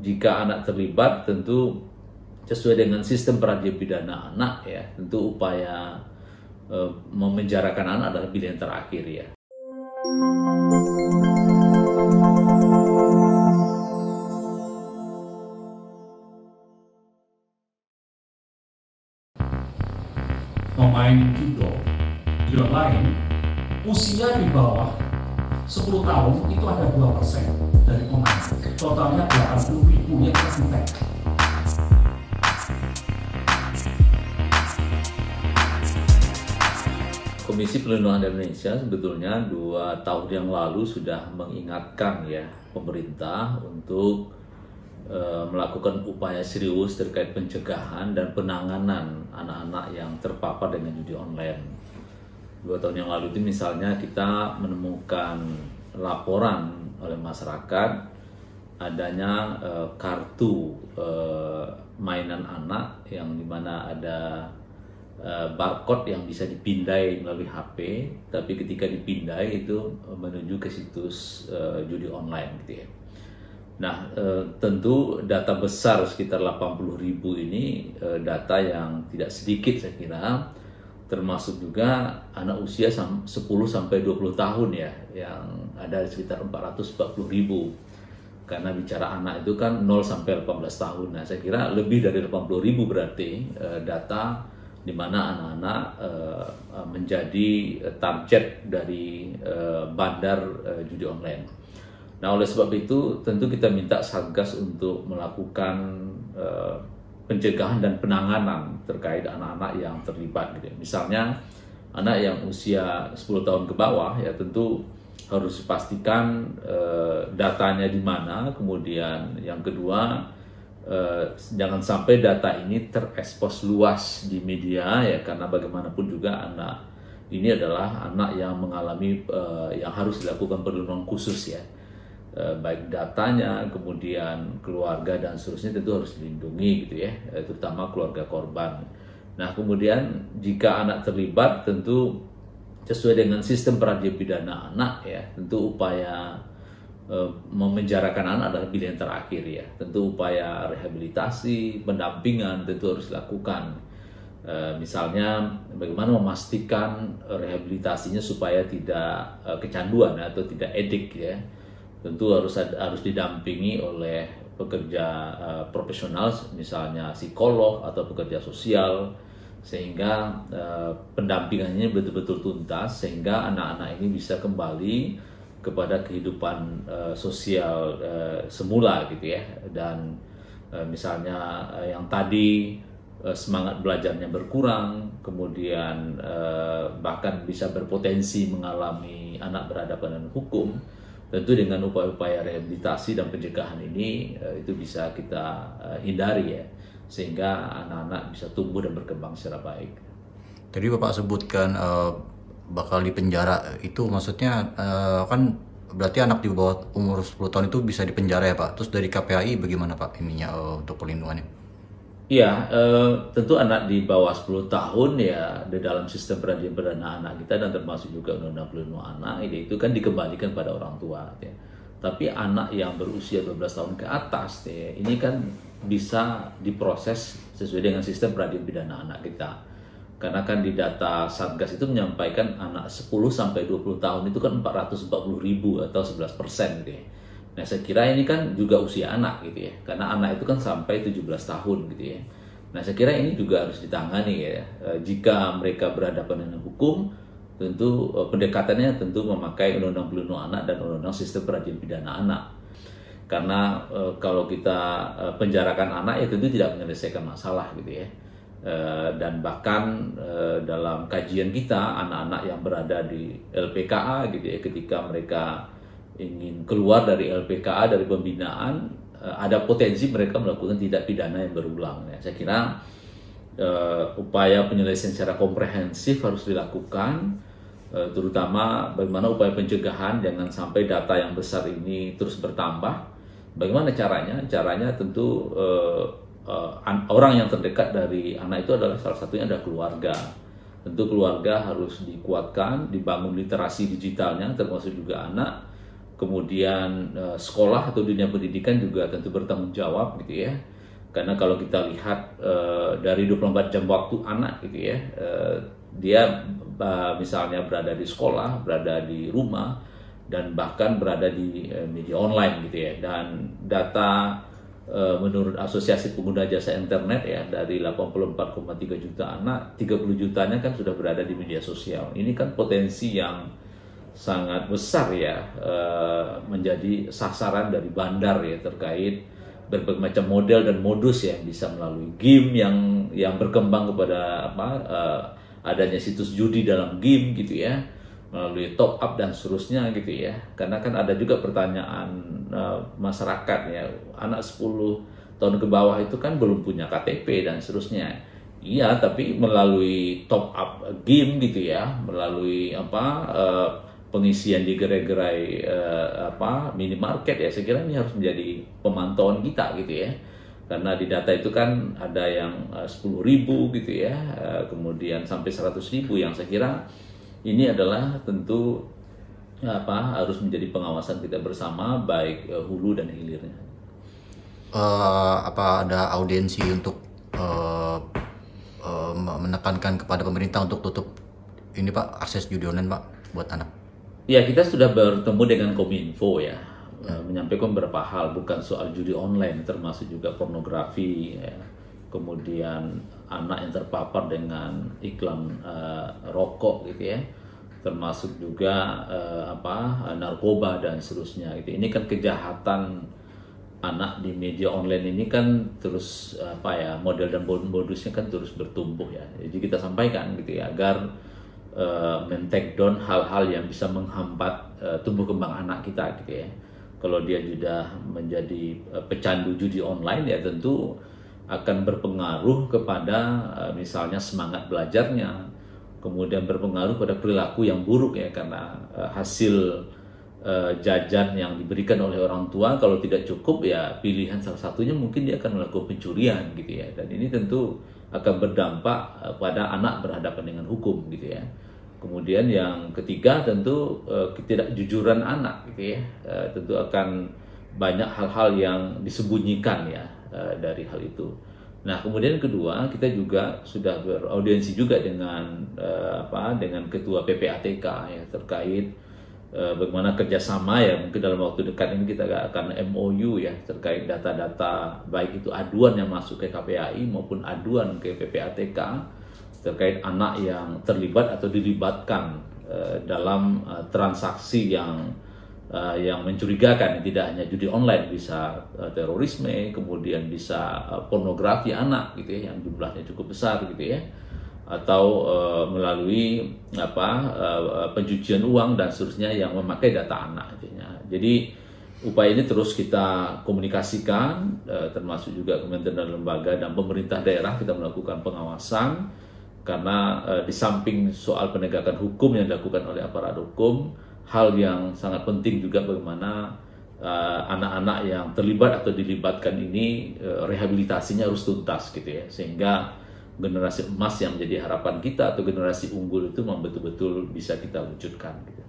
jika anak terlibat tentu sesuai dengan sistem peradilan pidana anak ya, tentu upaya memenjarakan anak adalah pilihan terakhir ya. Pemain judo lain usia di bawah 10 tahun itu ada 2% dari pemain, totalnya 80.000 yang terlibat. Komisi Perlindungan Anak Indonesia sebetulnya 2 tahun yang lalu sudah mengingatkan ya pemerintah untuk melakukan upaya serius terkait pencegahan dan penanganan anak-anak yang terpapar dengan judi online. 2 tahun yang lalu itu misalnya kita menemukan laporan oleh masyarakat adanya kartu mainan anak yang dimana ada barcode yang bisa dipindai melalui HP, tapi ketika dipindai itu menuju ke situs judi online gitu ya. Nah, tentu data besar sekitar 80.000 ini data yang tidak sedikit saya kira, termasuk juga anak usia 10 sampai 20 tahun ya, yang ada sekitar 440.000. Karena bicara anak itu kan 0 sampai 18 tahun. Nah, saya kira lebih dari 80.000 berarti data di mana anak-anak menjadi target dari bandar judi online. Nah, oleh sebab itu tentu kita minta Satgas untuk melakukan pencegahan dan penanganan terkait anak-anak yang terlibat gitu. Misalnya anak yang usia 10 tahun ke bawah ya tentu harus dipastikan datanya di mana, kemudian yang kedua jangan sampai data ini terekspos luas di media ya, karena bagaimanapun juga anak ini adalah anak yang mengalami yang harus dilakukan perlindungan khusus ya. Baik datanya, kemudian keluarga dan seterusnya tentu harus dilindungi gitu ya, terutama keluarga korban. Nah, kemudian jika anak terlibat tentu sesuai dengan sistem peradilan pidana anak ya, tentu upaya memenjarakan anak adalah pilihan terakhir ya. Tentu upaya rehabilitasi, pendampingan tentu harus dilakukan. Misalnya bagaimana memastikan rehabilitasinya supaya tidak kecanduan atau tidak edik ya. Tentu harus didampingi oleh pekerja profesional, misalnya psikolog atau pekerja sosial, sehingga pendampingannya betul-betul tuntas sehingga anak-anak ini bisa kembali kepada kehidupan sosial semula gitu ya. Dan misalnya yang tadi semangat belajarnya berkurang, kemudian bahkan bisa berpotensi mengalami anak berhadapan dengan hukum. Tentu dengan upaya-upaya rehabilitasi dan pencegahan ini itu bisa kita hindari ya, sehingga anak-anak bisa tumbuh dan berkembang secara baik. Tadi Bapak sebutkan bakal dipenjara, itu maksudnya kan berarti anak di bawah umur 10 tahun itu bisa dipenjara ya Pak? Terus dari KPAI bagaimana Pak ininya untuk perlindungannya? Iya, tentu anak di bawah 10 tahun ya di dalam sistem peradilan pidana anak kita dan termasuk juga Undang-Undang Perlindungan Anak itu kan dikembalikan pada orang tua ya. Tapi anak yang berusia 12 tahun ke atas ya, ini kan bisa diproses sesuai dengan sistem peradilan pidana anak kita. Karena kan di data Satgas itu menyampaikan anak 10 sampai 20 tahun itu kan 440.000 atau 11% gitu ya. Nah, saya kira ini kan juga usia anak gitu ya, karena anak itu kan sampai 17 tahun gitu ya. Nah, saya kira ini juga harus ditangani ya. Jika mereka berhadapan dengan hukum, tentu pendekatannya tentu memakai Undang-Undang Perlindungan Anak dan Undang-Undang Sistem Peradilan Pidana Anak. Karena kalau kita penjarakan anak ya tentu tidak menyelesaikan masalah gitu ya. Dan bahkan dalam kajian kita anak-anak yang berada di LPKA gitu ya, ketika mereka ingin keluar dari LPKA, dari pembinaan, ada potensi mereka melakukan tindak pidana yang berulang. Ya, saya kira upaya penyelesaian secara komprehensif harus dilakukan, terutama bagaimana upaya pencegahan jangan sampai data yang besar ini terus bertambah. Bagaimana caranya? Caranya tentu orang yang terdekat dari anak itu adalah salah satunya adalah keluarga. Tentu keluarga harus dikuatkan, dibangun literasi digitalnya, termasuk juga anak. kemudian sekolah atau dunia pendidikan juga tentu bertanggung jawab gitu ya. Karena kalau kita lihat dari 24 jam waktu anak gitu ya, dia misalnya berada di sekolah, berada di rumah, dan bahkan berada di media online gitu ya. Dan data menurut Asosiasi Pengguna Jasa Internet ya, dari 84,3 juta anak, 30 jutanya kan sudah berada di media sosial. Ini kan potensi yang sangat besar ya, menjadi sasaran dari bandar ya, terkait berbagai macam model dan modus ya, bisa melalui game yang berkembang kepada adanya situs judi dalam game gitu ya, melalui top up dan seterusnya gitu ya. Karena kan ada juga pertanyaan masyarakat ya, anak 10 tahun ke bawah itu kan belum punya KTP dan seterusnya. Iya, tapi melalui top up game gitu ya, melalui pengisian di gerai-gerai minimarket ya, saya kira ini harus menjadi pemantauan kita gitu ya. Karena di data itu kan ada yang 10.000 gitu ya, kemudian sampai 100.000, yang saya kira ini adalah tentu harus menjadi pengawasan kita bersama, baik hulu dan hilirnya. Apa ada audiensi untuk menekankan kepada pemerintah untuk tutup ini Pak, akses judi online Pak buat anak? Ya, kita sudah bertemu dengan Kominfo ya, menyampaikan beberapa hal, bukan soal judi online, termasuk juga pornografi ya. Kemudian anak yang terpapar dengan iklan rokok gitu ya, termasuk juga narkoba dan seterusnya gitu. Ini kan kejahatan anak di media online ini kan terus model dan modusnya kan terus bertumbuh ya. Jadi kita sampaikan gitu ya, agar men-take down hal-hal yang bisa menghambat tumbuh kembang anak kita gitu ya. Kalau dia sudah menjadi pecandu judi online ya, tentu akan berpengaruh kepada misalnya semangat belajarnya, kemudian berpengaruh pada perilaku yang buruk ya, karena hasil jajan yang diberikan oleh orang tua kalau tidak cukup ya, pilihan salah satunya mungkin dia akan melakukan pencurian gitu ya. Dan ini tentu akan berdampak pada anak berhadapan dengan hukum gitu ya. Kemudian yang ketiga tentu ketidakjujuran anak gitu ya, tentu akan banyak hal-hal yang disembunyikan ya dari hal itu. Nah, kemudian kedua, kita juga sudah beraudiensi juga dengan dengan ketua PPATK ya, terkait bagaimana kerjasama ya, mungkin dalam waktu dekat ini kita akan MOU ya, terkait data-data baik itu aduan yang masuk ke KPAI maupun aduan ke PPATK terkait anak yang terlibat atau dilibatkan dalam transaksi yang mencurigakan, tidak hanya judi online, bisa terorisme, kemudian bisa pornografi anak gitu ya, yang jumlahnya cukup besar gitu ya, atau melalui pencucian uang dan seterusnya yang memakai data anak gitu ya. Jadi upaya ini terus kita komunikasikan, termasuk juga kementerian dan lembaga dan pemerintah daerah, kita melakukan pengawasan. Karena di samping soal penegakan hukum yang dilakukan oleh aparat hukum, hal yang sangat penting juga bagaimana anak-anak yang terlibat atau dilibatkan ini rehabilitasinya harus tuntas gitu ya, sehingga generasi emas yang menjadi harapan kita atau generasi unggul itu betul-betul bisa kita wujudkan gitu.